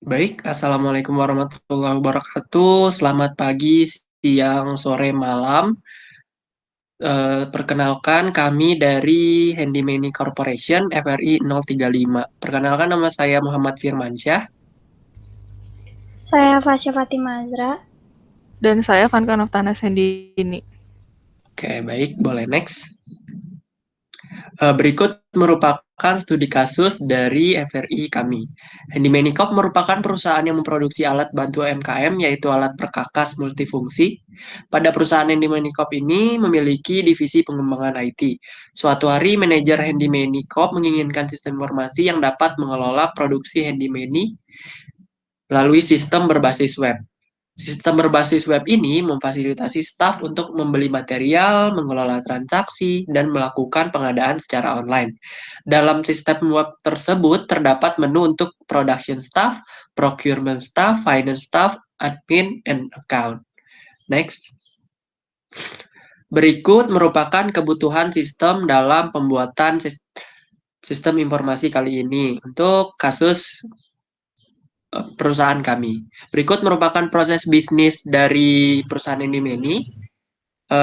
Baik, Assalamualaikum warahmatullahi wabarakatuh. Selamat pagi, siang, sore, malam. Perkenalkan kami dari Handymani Corporation FRI 035. Perkenalkan nama saya Muhammad Firmansyah. Saya Fasya Fatima Azra. Dan saya Vanka Noftana Sendini. Oke, baik, boleh next. Berikut merupakan studi kasus dari FRI kami. Handymani Corp merupakan perusahaan yang memproduksi alat bantu UMKM, yaitu alat perkakas multifungsi. Pada perusahaan Handymani Corp ini memiliki divisi pengembangan IT. Suatu hari, manajer Handymani Corp menginginkan sistem informasi yang dapat mengelola produksi Handymani melalui sistem berbasis web. Sistem berbasis web ini memfasilitasi staf untuk membeli material, mengelola transaksi, dan melakukan pengadaan secara online. Dalam sistem web tersebut terdapat menu untuk production staff, procurement staff, finance staff, admin, and account. Next. Berikut merupakan kebutuhan sistem dalam pembuatan sistem informasi kali ini untuk kasus perusahaan kami. Berikut merupakan proses bisnis dari perusahaan ini.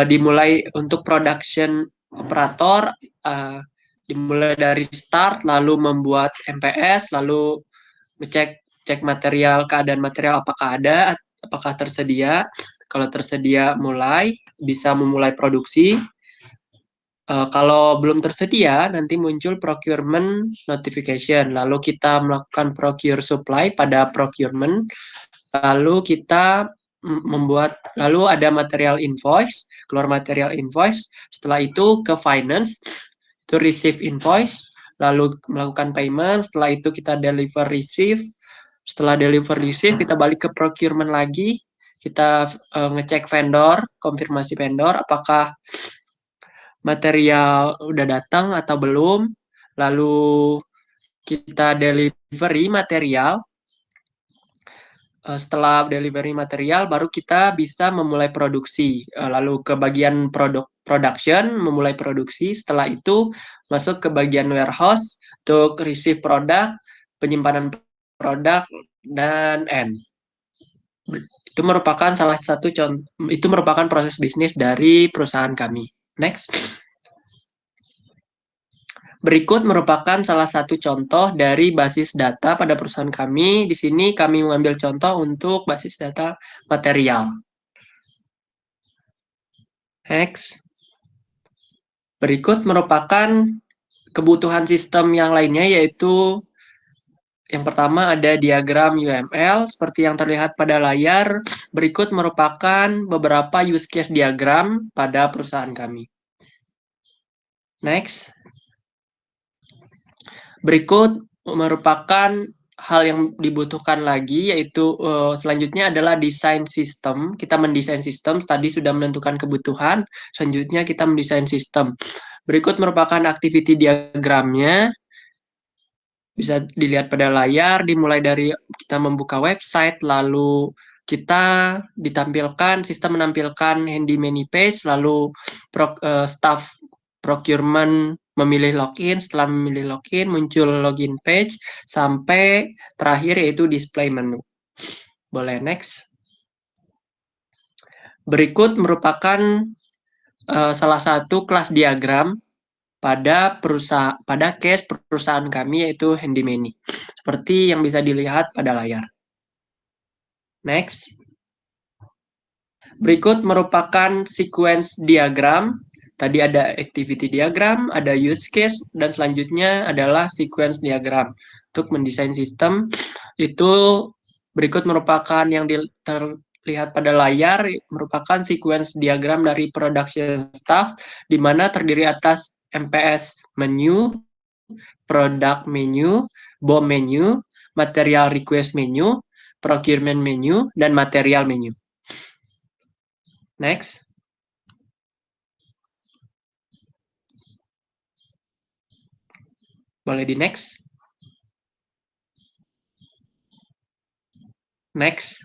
Dimulai untuk production operator, uh, dimulai dari start, lalu membuat MPS, lalu ngecek cek material, keadaan material apakah ada, apakah tersedia. Kalau tersedia mulai, bisa memulai produksi. Kalau belum tersedia, nanti muncul procurement notification. Lalu kita melakukan procure supply pada procurement. Lalu kita lalu ada material invoice, keluar material invoice. Setelah itu ke finance, itu receive invoice. Lalu melakukan payment. Setelah itu kita deliver receive. Setelah deliver receive, kita balik ke procurement lagi. Kita ngecek vendor, konfirmasi vendor, apakah material udah datang atau belum. Lalu kita delivery material. Setelah delivery material, baru kita bisa memulai produksi. Lalu ke bagian production, memulai produksi. Setelah itu masuk ke bagian warehouse untuk receive produk, penyimpanan produk, dan end. Itu merupakan salah satu contoh, itu merupakan proses bisnis dari perusahaan kami. Next. Berikut merupakan salah satu contoh dari basis data pada perusahaan kami. Di sini kami mengambil contoh untuk basis data material. Next. Berikut merupakan kebutuhan sistem yang lainnya, yaitu yang pertama ada diagram UML seperti yang terlihat pada layar. Berikut merupakan beberapa use case diagram pada perusahaan kami. Next. Berikut merupakan hal yang dibutuhkan lagi, yaitu selanjutnya adalah desain sistem. Kita mendesain sistem, tadi sudah menentukan kebutuhan, selanjutnya kita mendesain sistem. Berikut merupakan activity diagramnya, bisa dilihat pada layar, dimulai dari kita membuka website, lalu kita ditampilkan, sistem menampilkan Handymani page, lalu staff procurement memilih login, setelah memilih login muncul login page, sampai terakhir yaitu display menu. Boleh next. Berikut merupakan salah satu kelas diagram pada case perusahaan kami, yaitu Handymani. Seperti yang bisa dilihat pada layar. Next. Berikut merupakan sequence diagram. Tadi ada activity diagram, ada use case, dan selanjutnya adalah sequence diagram. Untuk mendesain sistem, itu berikut merupakan yang terlihat pada layar, merupakan sequence diagram dari production staff, di mana terdiri atas MPS menu, product menu, BOM menu, material request menu, procurement menu, dan material menu. Next. Boleh di next. Next.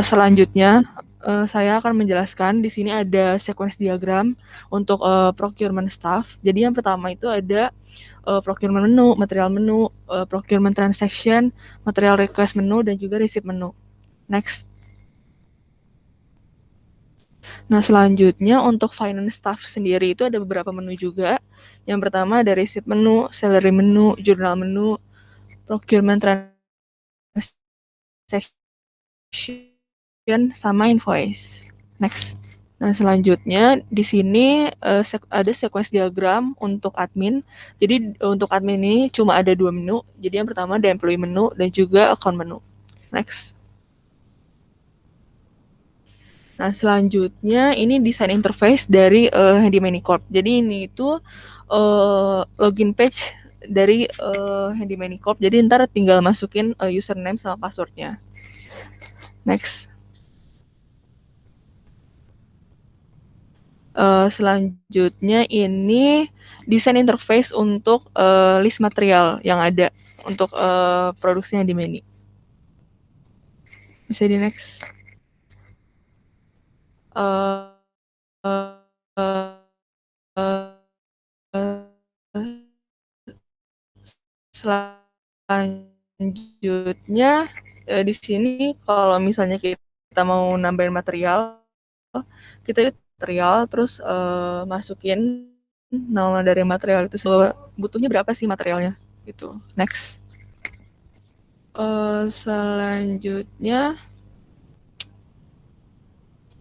Selanjutnya, saya akan menjelaskan di sini ada sequence diagram untuk procurement staff. Jadi yang pertama itu ada procurement menu, material menu, procurement transaction, material request menu, dan juga receipt menu. Next. Nah, selanjutnya untuk finance staff sendiri itu ada beberapa menu juga. Yang pertama ada receipt menu, salary menu, journal menu, procurement transaction, sama invoice. Next. Nah, selanjutnya di sini ada sequence diagram untuk admin. Jadi untuk admin ini cuma ada 2 menu. Jadi yang pertama ada employee menu dan juga account menu. Next. Nah, selanjutnya ini desain interface dari Handy Corp. Jadi ini itu login page dari Handy Corp. Jadi ntar tinggal masukin username sama passwordnya. Next. Selanjutnya ini desain interface untuk list material yang ada untuk produksi Handy Mani. Bisa di next. Selanjutnya di sini kalau misalnya kita mau nambahin material, kita material terus masukin nama dari material itu butuhnya berapa sih materialnya gitu. Next. Selanjutnya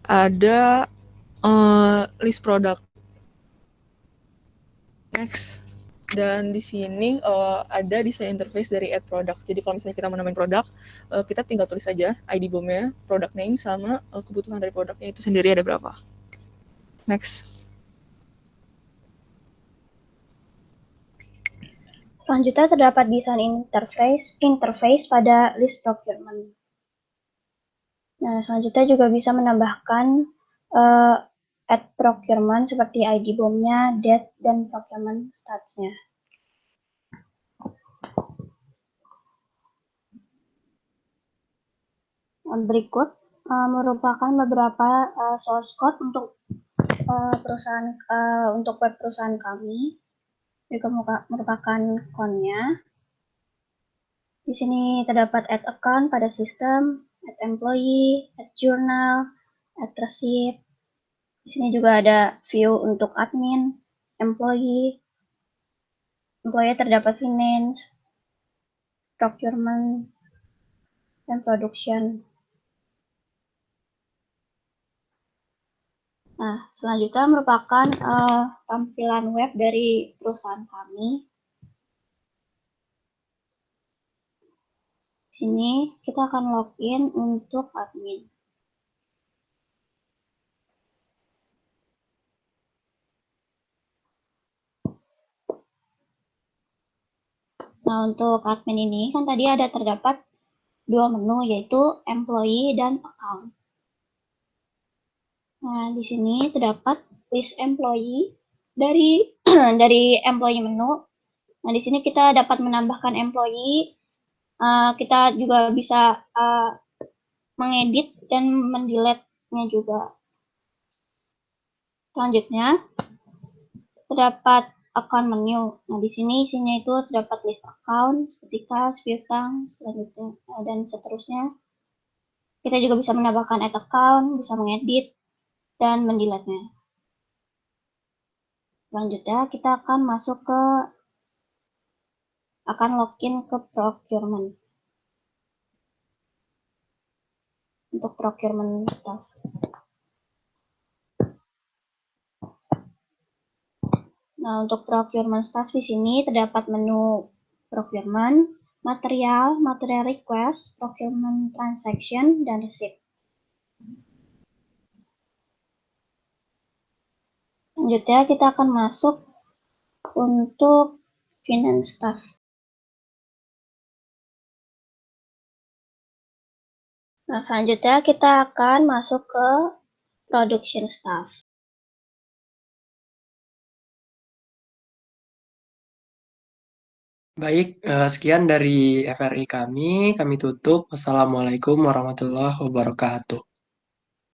ada list produk. Next. Dan di sini ada desain interface dari add product. Jadi kalau misalnya kita mau nambahin produk, kita tinggal tulis aja ID BOM-nya, product name, sama kebutuhan dari produknya itu sendiri ada berapa. Next. Selanjutnya terdapat desain interface pada list procurement. Nah, selanjutnya juga bisa menambahkan add procurement seperti ID BOM-nya, date, dan procurement stats-nya. Berikut merupakan beberapa source code untuk untuk web perusahaan kami. Juga merupakan konnya. Di sini terdapat add account pada sistem, add employee, add journal, add receipt. Di sini juga ada view untuk admin, employee terdapat finance, procurement, dan production. Nah, selanjutnya merupakan tampilan web dari perusahaan kami. Di sini kita akan login untuk admin. Nah, untuk admin ini kan tadi ada terdapat 2 menu, yaitu employee dan account. Nah, di sini terdapat list employee dari dari employee menu. Nah, di sini kita dapat menambahkan employee. Kita juga bisa mengedit dan mendelete-nya juga. Selanjutnya terdapat account menu. Nah, di sini isinya itu terdapat list account, seperti kas, piutang, selanjutnya dan seterusnya. Kita juga bisa menambahkan add account, bisa mengedit dan mendelete-nya. Selanjutnya kita akan login ke procurement. Untuk procurement staff. Nah, untuk procurement staff di sini terdapat menu procurement, material request, procurement transaction, dan receipt. Selanjutnya kita akan masuk untuk finance staff. Nah, selanjutnya kita akan masuk ke production staff. Baik, sekian dari FRI kami tutup. Wassalamualaikum warahmatullahi wabarakatuh.